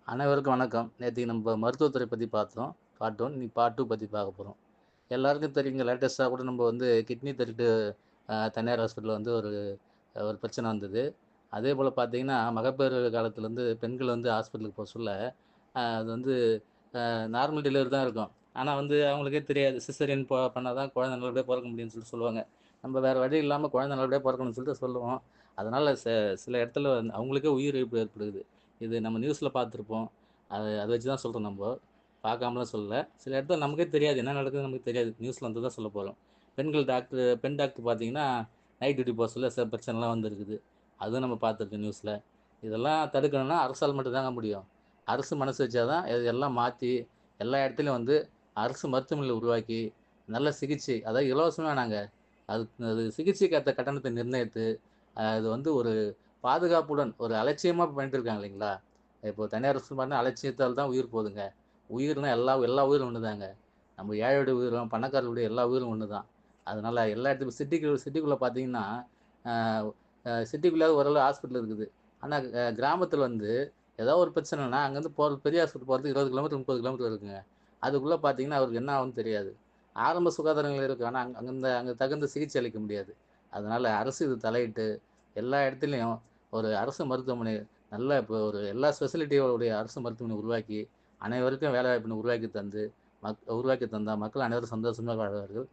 அனைவருக்கும் வணக்கம். நேத்திக்கு நம்ம மருத்துவத்துறை பத்தி பார்த்தோம். பார்ட் 1 இன்னைக்கு பார்ட் 2 பத்தி பார்க்க போறோம். எல்லாருக்கும் தெரியுங்க லேட்டஸ்ட்டா கூட நம்ம வந்து கிட்னி திருட்டு தனியார் ஹாஸ்பிட்டல்ல வந்து ஒரு ஒரு பிரச்சனை வந்தது. அதேபோல பார்த்தீங்கன்னா, மகப்பேறு காலத்துல வந்து பெண்கள் வந்து ஹாஸ்பிட்டலுக்கு போ சொல்ல, அது வந்து நார்மல் டெலிவரி தான் இருக்கும். ஆனா வந்து அவங்களுக்கே தெரியாது. சிசேரியன் பண்ணா தான் குழந்தை நல்லபடியா பொறக்க முடியும்னு சொல்லுவாங்க. நம்ம வேற வழி இல்லாம குழந்தை நல்லபடியா பொறக்கணும்னு சொல்லிட்டு சொல்லுவோம். அதனால சில இடத்துல வந்து அவங்களுக்கே உயிர் இழப்பு ஏற்படுது. இது நம்ம நியூஸ்ல பார்த்துருப்போம். அத வச்சு தான் சொல்றோம் நம்ப. பார்க்காமலாம் சொல்லல. சில இடத்துல நமக்கே தெரியாது. என்ன நடக்குதுன்னு நமக்கு தெரியாது. நியூஸ்ல வந்து தான் சொல்லப் போறோம். பெண் டாக்டர் பார்த்தீங்கன்னா, நைட் டியூட்டி போ சொல்ல சில பிரச்சனைலாம் வந்திருக்குது. அதுவும் நம்ம பார்த்துருக்கோம் நியூஸ்ல. இதெல்லாம் தடுக்கணும்னா அரசால மட்டும் தாங்க முடியும். அரசு மனசு வச்சா தான் இதெல்லாம் மாத்தி, எல்லா இடத்துலயும் வந்து அரசு மருத்துவமனைகள உருவாக்கி, நல்ல சிகிச்சை அதாவது இலவசம் வேணாங்க. அது அது சிகிச்சைக்கு ஏத்த கட்டணத்த நிர்ணயித்து, அது வந்து ஒரு பாதுகாப்புடன், ஒரு அலட்சியமா பண்ணிட்டு இருக்காங்க இல்லைங்களா? இப்போ தனியார் அரசு பண்ண அலட்சியத்தால தான் உயிர் போதுங்க. உயிர்னா எல்லா எல்லா உயிரும் ஒண்ணுதாங்க. நம்ம ஏழையோட உயிரும், பணக்காரர்களுடைய எல்லா உயிரும் ஒண்ணுதான். அதனால எல்லா இடத்துக்கும் சிட்டிக்குள்ள பார்த்தீங்கன்னா, அ சிட்டிக்குள்ளயாவது ஓரளவு ஹாஸ்பிட்டல் இருக்குது. ஆனா கிராமத்தில வந்து ஏதோ ஒரு பிரச்சனைன்னா, அங்கருந்து பெரிய ஹாஸ்பிட்டல் போறதுக்கு 20 கிலோமீட்டர், 30 கிலோமீட்டர் இருக்குங்க. அதுக்குள்ள பார்த்தீங்கன்னா, அவருக்கு என்ன ஆகும்னு தெரியாது. ஆரம்ப சுகாதார நிலையம் இருக்கு. ஆனா அங்க தகுந்த சிகிச்சை அளிக்க முடியாது. அதனால அரசு இது தலையிட்டு, எல்லா இடத்துலயும் ஒரு அரசு மருத்துவமனை நல்ல இப்போ ஒரு எல்லா ஸ்பெசிலிட்டியோடைய அரசு மருத்துவமனை உருவாக்கி, அனைவருக்கும் வேலைவாய்ப்பினை உருவாக்கி தந்தா மக்கள் அனைவரும் சந்தோஷமாக வாழ்வார்கள்.